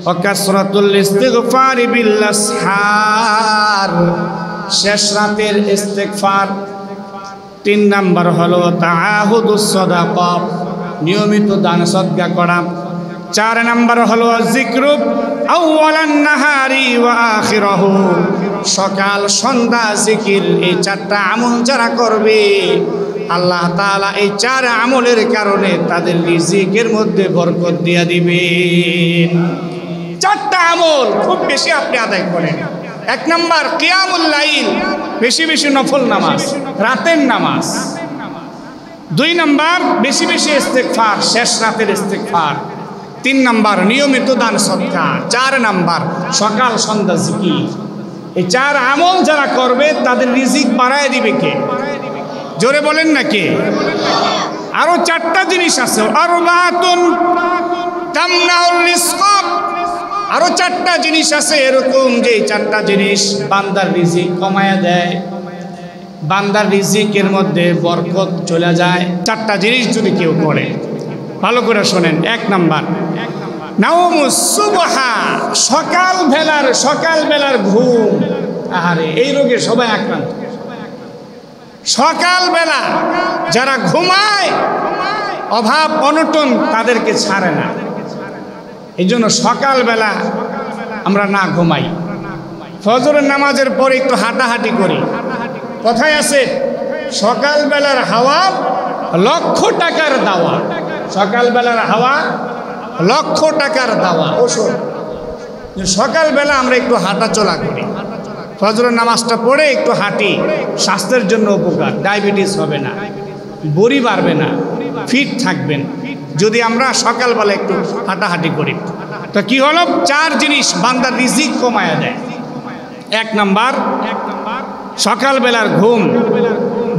A: ওয়াকাসরাতুল ইস্তিগফার বিল আসহার, শেষ রাতের ইস্তিগফার। তিন নাম্বার হলো তাআহুদুস সাদাকা, নিয়মিত দান সদকা করা। চার নাম্বার হলো যিকরু আউয়ালান নাহারি ওয়া আখিরাহু, সকাল সন্ধ্যা জিকির। এই চারটা আমল যারা করবে, আল্লাহ তাআলা এই চার আমলের কারণে তাদের রিজিকের মধ্যে বরকত দিয়া দিবেন। চারটা আমল খুব বেশি আপনি আদায় করেন। এক নাম্বার কিয়ামুল লাইল, বেশি বেশি নফল নামাজ, রাতের নামাজ। দুই নাম্বার বেশি বেশি ইস্তিগফার, শেষ রাতের ইস্তিগফার। তিন নাম্বার নিয়মিত দান সদকা। চার নাম্বার সকাল সন্ধ্যা জিকির। এই চার আমল যারা করবে তাদের রিজিক বাড়ায় দিবে কে? জোরে বলেন না কে? আরো চারটা জিনিস আছে, আরবাতুন তামনাউল রিজকা। আরো চারটা জিনিস আছে এরকম, যে চারটা জিনিস বান্দার রিজিক কমায়া দেয়, বান্দার রিজিকের মধ্যে বরকত চলে যায়। চারটা জিনিস যদি কেউ করে, ভালো করে শোনেন। এক নাম্বার নাওমুস সুবহা, সকাল বেলার ঘুম। আরে এই রোগে সবাই আক্রান্ত। সকালবেলা যারা ঘুমায়, অভাব অনটন তাদেরকে ছাড়ে না। এই জন্য সকালবেলা আমরা না ঘুমাই, ফজরের নামাজের পরে একটু হাঁটাহাঁটি করি। কথায় আছে সকালবেলার হাওয়া লক্ষ টাকার দাওয়া। সকালবেলার হাওয়া লক্ষ টাকার দাওয়া, ওষুধ। সকালবেলা আমরা একটু হাঁটা চলা করি, ফজরের নামাজটা পড়ে একটু হাঁটি, স্বাস্থ্যের জন্য উপকার। ডায়াবেটিস হবে না, বড়ি বাড়বে না, ফিট থাকবেন যদি আমরা সকালবেলা একটু হাঁটাহাঁটি করি। তো কি হলো? চার জিনিস বান্দার রিজিক কমায়া দেয়। এক নাম্বার সকালবেলার ঘুম।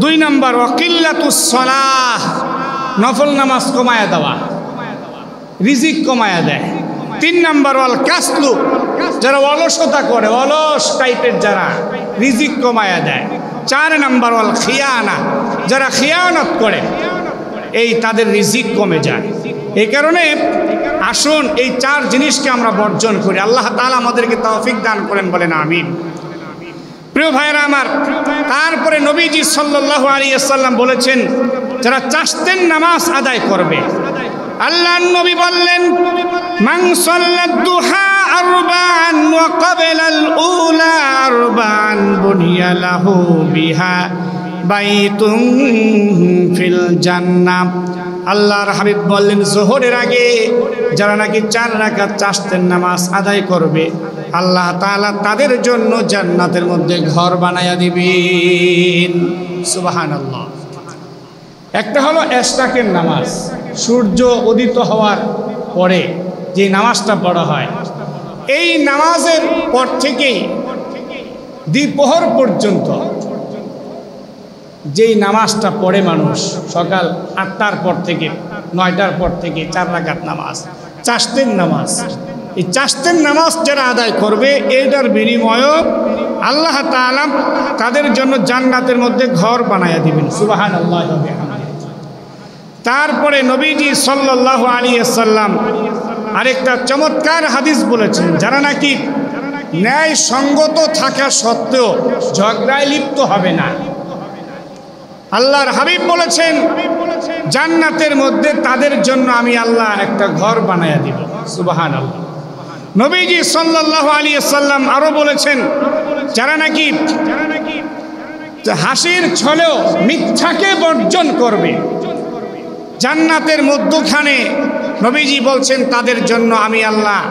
A: দুই নাম্বার ওয়াকিল্লাতুস সালাহ, নফল নামাজ কমায়া দেওয়া, রিজিক কমায়া দেয়। তিন নাম্বার ওয়াল কাসলু, যারা অলসতা করে, অলস টাইপের যারা, রিজিক কমায়া দেয়। চার নাম্বার ওয়াল খিয়ানা, যারা খিয়ানত করে, এই তাদের রিজিক কমে যায়। এই কারণে আসুন এই চার জিনিসকে আমরা বর্জন করি। আল্লাহ তাআলা আমাদেরকে তৌফিক দান করেন, বলেন আমিন। প্রিয় ভাইরা আমার, তারপরে নবীজি সাল্লাল্লাহু আলাইহি ওয়াসাল্লাম বলেছেন, যারা চারটের নামাজ আদায় করবে, আল্লাহর নবী বললেন, মান সাল্লাত দুহা আরবাআন ওয়া ক্বাবলাল উলা আরবাআন বুনিয়া লাহু বিহা বাইতুন ফিল জান্নাহ। আল্লাহর হাবিব বললেন, যোহরের আগে যারা নাকি 4 রাকাত চারটের নামাজ আদায় করবে, আল্লাহ তাআলা তাদের জন্য জান্নাতের মধ্যে ঘর বানায়া দিবেন। সুবহানাল্লাহ। একটা হলো ইশরাকের নামাজ, সূর্য উদিত হওয়ার পরে যে নামাজটা পড়া হয়, এই নামাজের পর থেকেই দ্বিপ্রহর পর্যন্ত যেই নামাজটা পড়ে মানুষ সকাল 8টার পর থেকে 9টার পর থেকে 4 রাকাত নামাজ, চাশতের নামাজ, এই চাশতের নামাজ যারা আদায় করবে এটার বিনিময়েও আল্লাহ তাআলা তাদের জন্য জান্নাতের মধ্যে ঘর বানায়া দিবেন। সুবহানাল্লাহ। তারপরে নবীজি সাল্লাল্লাহু আলাইহি ওয়াসাল্লাম আরেকটা চমৎকার হাদিস বলেছেন, যারা নাকি ন্যায় সঙ্গত থাকা সত্ত্বেও ঝগড়ায় লিপ্ত হবে না, আল্লাহর হাবিব বলেছেন জান্নাতের মধ্যে তাদের জন্য আমি আল্লাহ একটা ঘর বানায়া দিব। সুবহানাল্লাহ। নবীজি সাল্লাল্লাহু আলাইহি ওয়াসাল্লাম আরো বলেছেন, যারা নাকি হাসির ছলেও মিথ্যাকে বর্জন করবে, জান্নাতের মধ্যখানে নবীজি বলছেন তাদের জন্য আমি আল্লাহ,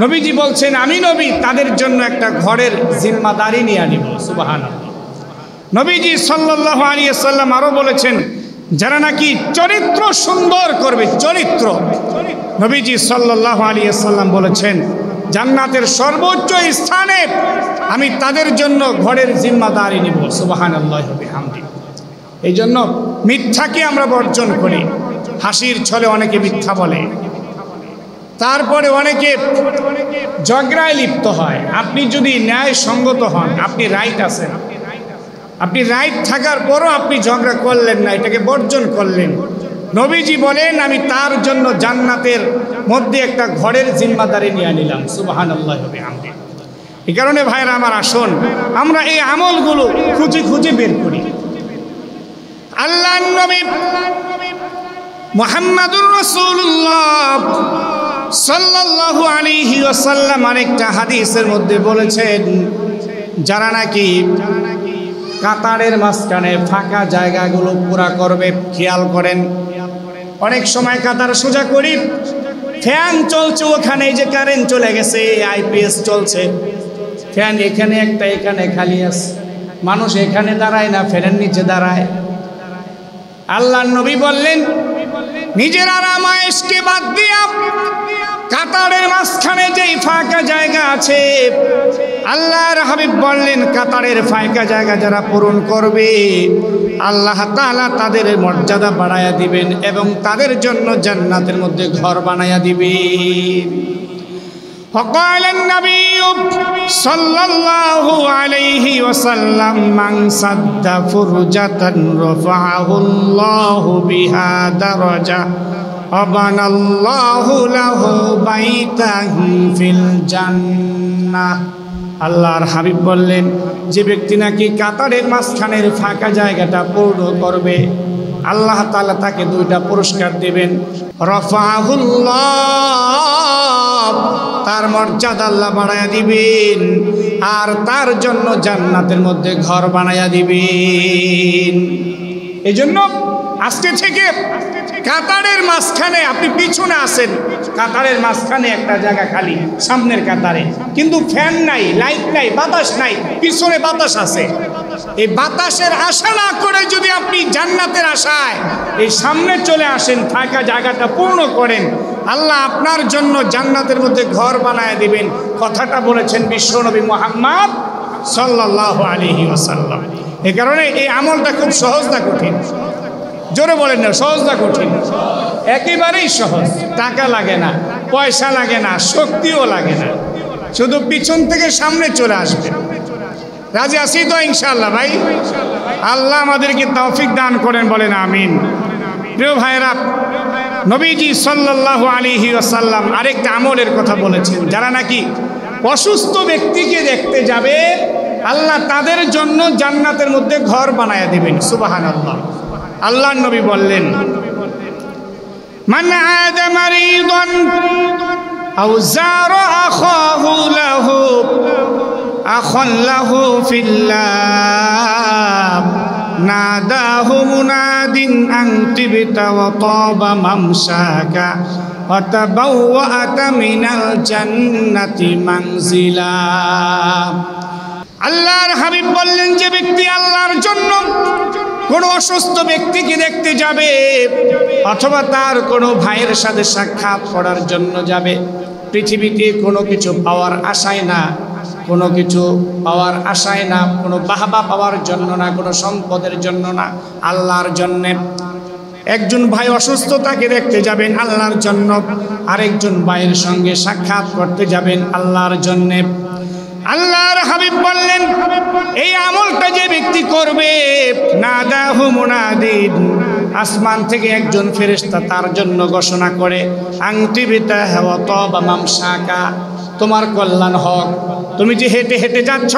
A: নবীজি বলছেন আমি নবী তাদের জন্য একটা ঘরের জিম্মাদারি নিয়ে নিব। সুবহানাল্লাহ। নবীজি সাল্লাল্লাহু আলাইহি ওয়াসাল্লাম আরো বলেছেন, যারা নাকি চরিত্র সুন্দর করবে, চরিত্র, নবীজি সাল্লাল্লাহু আলাইহি ওয়াসাল্লাম বলেছেন জান্নাতের সর্বোচ্চ স্থানে আমি তাদের জন্য ঘরের জিম্মাদারি নিব। সুবহানাল্লাহি ওয়া বিহামদিহি। এই জন্য মিথ্যাকে আমরা বর্জন করি। হাসির ছলে অনেকে মিথ্যা বলে, তারপরে অনেকে ঝগড়ায় লিপ্ত হয়। আপনি যদি ন্যায় সঙ্গত হন, আপনি রাইট আছেন, আপনি রাইট থাকার পরও আপনি ঝগড়া করলেন না, এটাকে বর্জন করলেন, নবীজি বলেন আমি তার জন্য জান্নাতের মধ্যে একটা ঘরের জিম্মাদারি নিয়ে নিলাম। সুবহানাল্লাহি ওয়া বিহামদিহি। এই কারণে ভাইরা আমার, আসুন আমরা এই আমলগুলো খুঁজে খুঁজে বের করি। আল্লাহর নবী মুহাম্মাদুর রাসূলুল্লাহ সাল্লাল্লাহু আলাইহি ওয়াসাল্লাম আরেকটা হাদিসের মধ্যে বলেছেন, যারা নাকি কাতারের মাঝখানে ফাঁকা জায়গাগুলো পুরা করবে, খেয়াল করেন অনেক সময় কাতার সোজা করি, ফ্যান চলছে, ওখানে যে কারেন্ট চলে গেছে, আইপিএস চলছে, ফ্যান এখানে একটা, এখানে খালি আছে, মানুষ এখানে দাঁড়ায় না, ফ্যানের নিচে দাঁড়ায়। আল্লাহর নবী বললেন নিজের আরাম আয়েশকে বাদ দিয়া কাতারের মাঝখানে যেই ফাঁকা জায়গা আছে, আল্লাহর হাবিব বললেন কাতারের ফাঁকা জায়গা যারা পূরণ করবে আল্লাহ তাআলা তাদের মর্যাদা বাড়ায়া দিবেন এবং তাদের জন্য জান্নাতের মধ্যে ঘর বানায়া দিবেন। وقال النبي صلى الله عليه وسلم من سد فرجة رفعه الله بها درجة وبنى الله له بيتا في الجنة। আল্লাহর হাবিব বললেন যে ব্যক্তি নাকি কাতারের মাঝখানের ফাঁকা জায়গাটা পূর্ণ করবে আল্লাহ তাআলা তাকে 2টা পুরস্কার দিবেন। রফাহুল্লাহ, তার মর্যাদা আল্লাহ বাড়ায়া দিবেন, আর তার জন্য জান্নাতের মধ্যে ঘর বানায়া দিবেন। এই জন্য আজকে থেকে কাতারের মাঝখানে, আপনি পিছনে আছেন, কাতারের মাঝখানে একটা জায়গা খালি, সামনের কাতারে, কিন্তু ফ্যান নাই, লাইট নাই, বাতাস নাই, পিছনে বাতাস আছে। এই বাতাসের আশা না করে যদি আপনি জান্নাতের আশায় এই সামনে চলে আসেন, ফাঁকা জায়গাটা পূর্ণ করেন, আল্লাহ আপনার জন্য জান্নাতের মধ্যে ঘর বানায় দিবেন। কথাটা বলেছেন বিশ্বনবী মুহাম্মদ সাল্লাল্লাহু আলাইহি ওয়াসাল্লাম। এই কারণে এই আমলটা খুব সহজ না কঠিন? জোরে বলেন না, সহজ না কঠিন? একেবারেই সহজ। টাকা লাগে না, পয়সা লাগে না, শক্তিও লাগে না, শুধু পিছন থেকে সামনে চলে আসবে। রাজি আছি তো ইনশাআল্লাহ? ভাই আল্লাহ আমাদেরকে তৌফিক দান করেন, বলেন আমিন। প্রিয় ভাইরা, নবীজি সাল্লাল্লাহু আলাইহি ওয়াসাল্লাম আরেকটা আমলের কথা বলেছেন, যারা নাকি অসুস্থ ব্যক্তিকে দেখতে যাবে আল্লাহ তাদের জন্য জান্নাতের মধ্যে ঘর বানায়া দিবেন। সুবহানাল্লাহ। আল্লাহর নবী বললেন মান আদা মারিদান আও যারা আখাহু লাহু আখাল্লাহু ফিল্লাহ নাদাহু মুনাদিন আন তিবতা ওয়া তাবা মামশাকা ওয়া তাবাওয়াতা মিনাল জান্নাতি মানজিলা। আল্লাহর হাবিব বললেন যে ব্যক্তি আল্লাহর জন্য কোনো অসুস্থ ব্যক্তিকে দেখতে যাবে অথবা তার কোনো ভাইয়ের সাথে সাক্ষাৎ করার জন্য যাবে, পৃথিবীতে কোনো কিছু পাওয়ার আশায় না, কোনো কিছু পাওয়ার আশায় না, কোনো বাহবা পাওয়ার জন্য না, কোনো সম্পদের জন্য না, আল্লাহর জন্যে। একজন ভাই অসুস্থতাকে দেখতে যাবেন আল্লাহর জন্য, আরেকজন ভাইয়ের সঙ্গে সাক্ষাৎ করতে যাবেন আল্লাহর জন্যে। আল্লাহর হাবিব বললেন, এই আমলটা যে ব্যক্তি করবে, নাদাহু মুনাদিন, আসমান থেকে একজন ফেরেশতা তার জন্য ঘোষণা করে, আংতিবিতা ওয়া তাবা মামশাকা, তোমার কল্যাণ হোক। তুমি যে হেঁটে হেঁটে যাচ্ছ,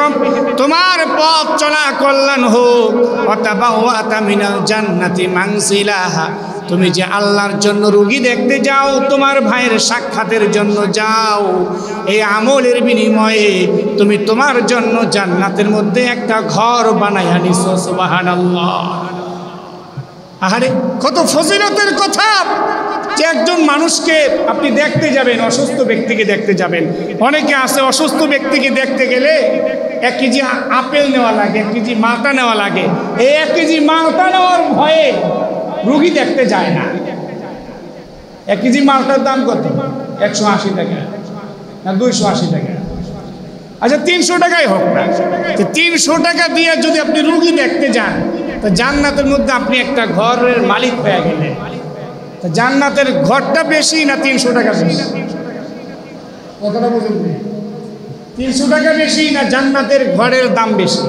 A: তোমার পথ চলা কল্যাণ হোক। ওয়া তাবাওয়াতা মিনাল জান্নাতি মানজিলাহা, তুমি যে আল্লাহর জন্য রোগী দেখতে যাও, তোমার ভাইয়ের সাক্ষাতের জন্য যাও, এই আমলের বিনিময়ে তুমি তোমার জন্য জান্নাতের মধ্যে একটা ঘর বানাইয়া নিছো। সুবহানাল্লাহ। আহারে কত ফজিলতের কথা যে একজন মানুষকে আপনি দেখতে যাবেন, অসুস্থ ব্যক্তিকে দেখতে যাবেন। অনেকে আছে অসুস্থ ব্যক্তিকে দেখতে গেলে 1 কেজি আপেল নেওয়া লাগে, 1 কেজি মালটা নেওয়া লাগে। এই 1 কেজি মালটা নেওয়ার ভয়ে রুগী দেখতে যায় না। 1 কেজি মালটার দাম কত? 180 টাকা না 280 টাকা? আচ্ছা 300 টাকাই হোক না, 300 টাকা দিয়ে যদি আপনি রুগী দেখতে যান, তো জান্নাতের মধ্যে আপনি একটা ঘরের মালিক হয়ে গেলেন। তো জান্নাতের ঘরটা বেশি না 300 টাকা বেশি? কথাটা বুঝুন, 300 টাকা বেশি না জান্নাতের ঘরের দাম বেশি?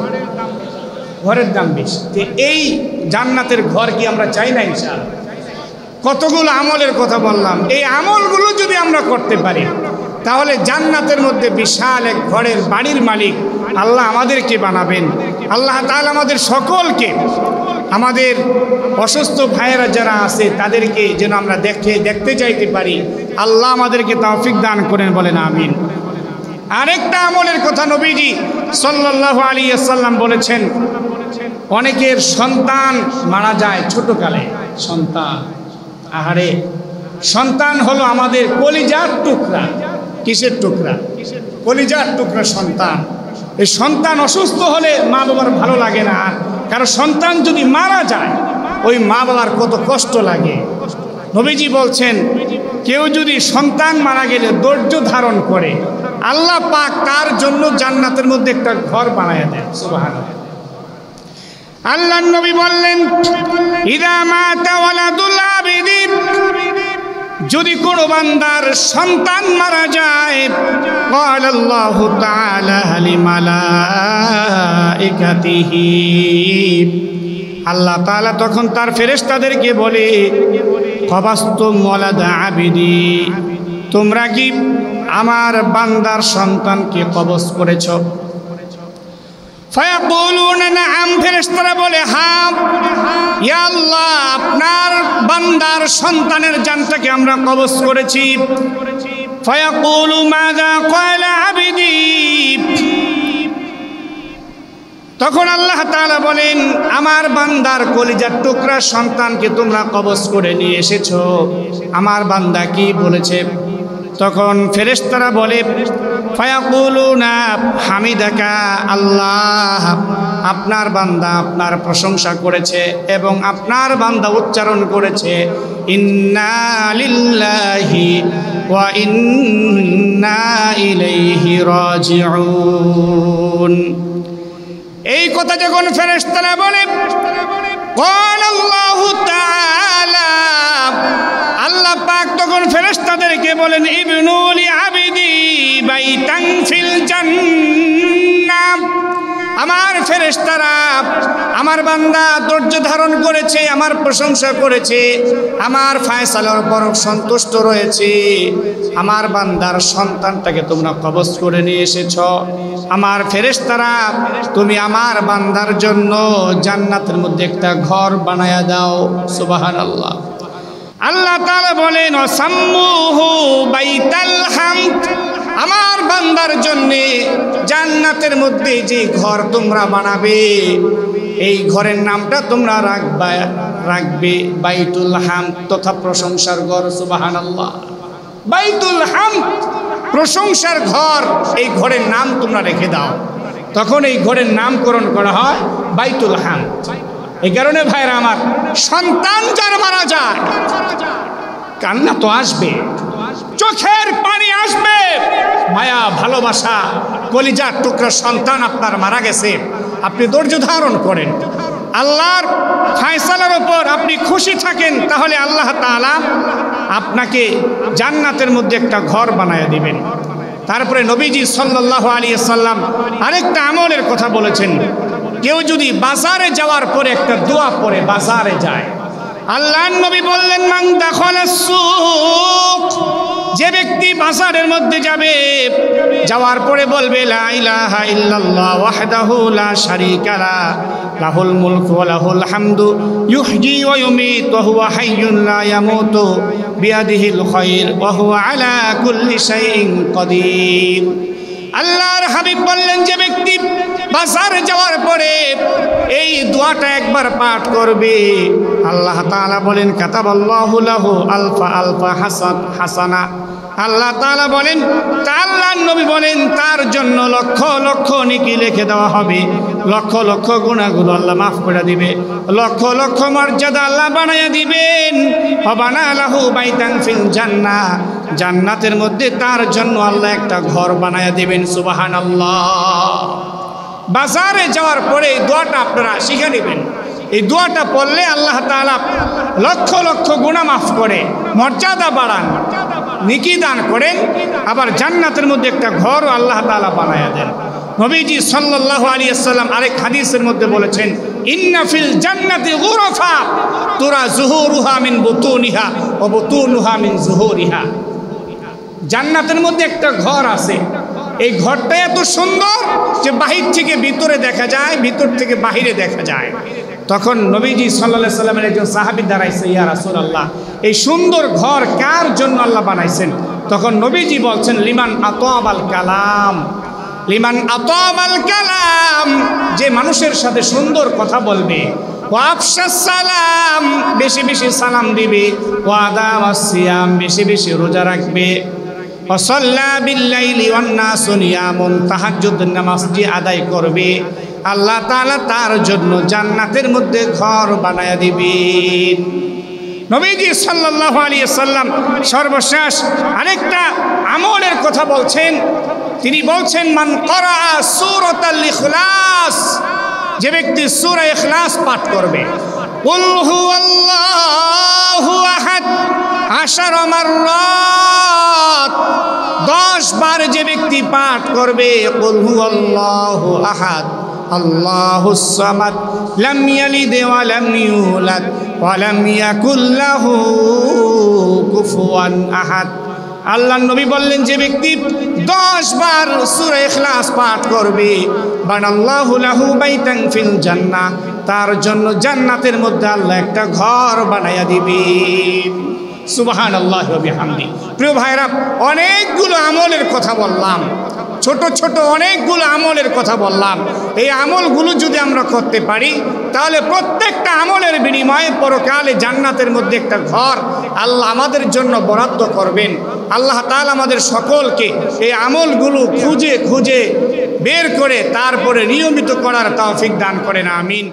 A: ঘরের দাম বেশি। তো এই জান্নাতের ঘর কি আমরা চাই না? ইনশাআল্লাহ। কতগুলো আমলের কথা বললাম, এই আমলগুলো যদি আমরা করতে পারি, তাহলে জান্নাতের মধ্যে বিশাল এক ঘরের বাড়ির মালিক আল্লাহ আমাদেরকে বানাবেন। আল্লাহ তাআলা আমাদের সকলকে, আমাদের অসুস্থ ভাইয়েরা যারা আছে তাদেরকে যেন আমরা দেখতে চাইতে পারি। আল্লাহ আমাদেরকে তৌফিক দান করেন, বলেন আমিন। আরেকটা আমলের কথা নবীজি সাল্লাল্লাহু আলাইহি ওয়াসাল্লাম বলেছেন, অনেকের সন্তান মারা যায় ছোটকালে। সন্তান, আহারে সন্তান হলো আমাদের কলিজার টুকরা। কিসের টুকরা? কলিজার টুকরা সন্তান। এই সন্তান অসুস্থ হলে মা বাবার ভালো লাগে না, কারণ সন্তান যদি মারা যায় ওই মা বাবার কত কষ্ট লাগে। নবীজি বলছেন, কেউ যদি সন্তান মারা গেলে ধৈর্য ধারণ করে, আল্লাহ পাক তার জন্য জান্নাতের মধ্যে একটা ঘর বানায় দেন। সুবহানাল্লাহ। আল্লাহর নবী বললেন, ইদা মাতা ওয়ালাদুল আবিদি, যদি কোনো বান্দার সন্তান মারা যায়, ক্বালা আল্লাহু তাআলা লিমালাইকাতিহি, আল্লাহ তাআলা তখন তার ফেরেশতাদেরকে বলে, কবাস্তুম ওয়ালাদা আবিদি, তোমরা কি আমার বান্দার সন্তানকে কবজ করেছ? ফায়াকুলুনা নাআম, ফেরেশতারা বলে হ্যাঁ ইয়া আল্লাহ, আপনার বান্দার সন্তানের জানটাকে আমরা কবজ করেছি। ফায়াকুলু মাযা ক্বালা আবদি, তখন আল্লাহ তাআলা বলেন, আমার বান্দার কলিজার টুকরা সন্তানকে তোমরা কবজ করে নিয়ে এসেছো, আমার বান্দা কি বলেছে? তখন ফেরেশতারা বলে, ফায়াকুলুনা হামিদাকা, আল্লাহ আপনার বান্দা আপনার প্রশংসা করেছে এবং আপনার বান্দা উচ্চারণ করেছে, ইন্না লিল্লাহি ওয়া ইন্না ইলাইহি রাজিউন। এই কথা যখন ফেরেশতারা বলে, ক্বালা আল্লাহু তাআলা, আল্লাহ পাক তখন ফেরেশতাদেরকে বলেন, ইবনু লি আবিদি বাইতান ফিল জান্নাহ, আমার ফেরেশতারা, আমার বান্দা ধৈর্য ধারণ করেছে, আমার প্রশংসা করেছে, আমার ফয়সালার উপর সন্তুষ্ট রয়েছে, আমার বান্দার সন্তানটাকে তোমরা কবজ করে নিয়ে এসেছ। আমার ফেরেশতারা, তুমি আমার বান্দার জন্য জান্নাতের মধ্যে একটা ঘর বানায়া দাও। সুবহানাল্লাহ। আল্লাহ তাআলা বলেন, ওয়াসাম্মুহু বাইতাল হামদ, আমার বান্দার জন্য জান্নাতের মধ্যে যে ঘর তোমরা বানাবে, এই ঘরের নামটা তোমরা রাখবে বাইতুল হামদ, তথা প্রশংসার ঘর। সুবহানাল্লাহ। বাইতুল হামদ, প্রশংসার ঘর, এই ঘরের নাম তোমরা রেখে দাও। তখন এই ঘরের নামকরণ করা হয় বাইতুল হামদ। এই কারণে ভাইরা আমার, সন্তান যার মারা যায়, কান্না তো আসবে, চোখের পানি আসবে, মায়া ভালোবাসা কলিজার টুকরা সন্তান আপনার মারা গেছে, আপনি ধৈর্য ধারণ করেন, আল্লাহর ফায়সালার উপর আপনি খুশি থাকেন, তাহলে আল্লাহ তাআলা আপনাকে জান্নাতের মধ্যে একটা ঘর বানায় দিবেন। তারপরে নবীজি সাল্লাল্লাহু আলাইহি সাল্লাম আরেকটা আমলের কথা বলেছেন, কেউ যদি বাজারে যাওয়ার পরে একটা দোয়া পড়ে বাজারে যায়, আল্লাহর নবী বললেন মান দাখালাস সুক, যে ব্যক্তি বাজারের মধ্যে যাবে, যাওয়ার পরে বলবে লা ইলাহা ইল্লাল্লাহ ওয়াহদাহু লা শারীকা লা লাহুল মুলকু ওয়া লাহুল হামদু ইউহয়ি ওয়া ইউমীতু ওয়া হুয়া হাইয়্যুন লা ইয়ামুতু বিয়াদিহিল খায়র ওয়া হুয়া আলা কুল্লি শাইইন কাদির। আল্লাহর হাবিব বললেন, যে ব্যক্তি বাজারে যাওয়ার পরে এই দোয়াটা একবার পাঠ করবে, আল্লাহ তাআলা বলেন কাতাবাল্লাহু লাহু আলফা আলফা হাসানা। আল্লাহ তাআলা বলেন, আল্লাহর নবী বলেন, তার জন্য লক্ষ লক্ষ নেকি লিখে দেওয়া হবে, লক্ষ লক্ষ গুনাহগুলো আল্লাহ মাফ করে দিবে, লক্ষ লক্ষ মর্যাদা আল্লাহ বানায়া দিবেন। ওয়াবানা লাহু বাইতান ফিল জান্নাহ, জান্নাতের মধ্যে তার জন্য আল্লাহ একটা ঘর বানায়া দিবেন। সুবহানাল্লাহ। বাজারে যাওয়ার পরে এই দোয়াটা আপনারা শিখে নেবেন। এই দোয়াটা পড়লে আল্লাহ তাআলা লক্ষ লক্ষ গুনাহ মাফ করে, মর্যাদা বাড়ান, নেকি দান করেন, আবার জান্নাতের মধ্যে একটা ঘর আল্লাহ তাআলা বানায়া দেন। নবীজি সাল্লাল্লাহু আলাইহি ওয়াসাল্লাম আরেক হাদিসের মধ্যে বলেছেন, ইন্না ফিল জান্নাতি গুরাফা তুরা যুহুরুহা মিন বুতুনিহা ওয়া বুতুনুহা মিন যুহুরিহা। জান্নাতের মধ্যে একটা ঘর আছে, এই ঘরটা এত সুন্দর যে বাহির থেকে ভিতরে দেখা যায়, ভিতর থেকে বাহিরে দেখা যায়। তখন নবীজি সাল্লাল্লাহু আলাইহি ওয়াসাল্লামের একজন সাহাবী দাঁড়াইছে, ইয়া রাসূলুল্লাহ, এই সুন্দর ঘর কার জন্য আল্লাহ বানাইছেন? তখন নবীজি বলছেন, লিমান আতাবাল কালাম, লিমান আতাবাল কালাম, যে মানুষের সাথে সুন্দর কথা বলবে, ওয়া আফশাস সালাম, বেশি বেশি সালাম দিবে, ওয়া আদামাস সিয়াম, বেশি বেশি রোজা রাখবে, ওয়া সাল্লা বিল্লাইলি ওয়ান নাসু নিয়ামুন, তাহাজ্জুদ নামাজ যে আদায় করবে, আল্লাহ তাআলা তার জন্য জান্নাতের মধ্যে ঘর বানায়া দিবেন। নবীজি সাল্লাল্লাহু আলাইহি ওয়াসাল্লাম সর্বশেষ আরেকটা আমলের কথা বলছেন, তিনি বলছেন মান ক্বারা সূরাতাল ইখলাস, যে ব্যক্তি সূরা ইখলাস পাঠ করবে, কুল হুয়াল্লাহু আহাদ 10 মাররাত, 10 বার যে ব্যক্তি পাঠ করবে কুল হুয়াল্লাহু আহাদ আল্লাহুস সামাদ লাম ইয়ালিদ ওয়া লাম ইউলাদ ওয়া লাম ইয়াকুল লাহু কুফুয়ান আহাদ। আল্লাহর নবী বললেন, যে ব্যক্তি 10 বার সূরা ইখলাস পাঠ করবে, বানাল্লাহু লাহু বাইতান ফিল জান্নাহ, তার জন্য জান্নাতের মধ্যে আল্লাহ একটা ঘর বানায়া দিবেন। সুবহানাল্লাহি ওয়া বিহামদি। প্রিয় ভাইরা, অনেকগুলো আমলের কথা বললাম, ছোট ছোট অনেকগুলো আমলের কথা বললাম। এই আমলগুলো যদি আমরা করতে পারি, তাহলে প্রত্যেকটা আমলের বিনিময়ে পরকালে জান্নাতের মধ্যে একটা ঘর আল্লাহ আমাদের জন্য বরাদ্দ করবেন। আল্লাহ তাআলা আমাদের সকলকে এই আমলগুলো খুঁজে খুঁজে বের করে তারপরে নিয়মিত করার তৌফিক দান করেন। আমিন।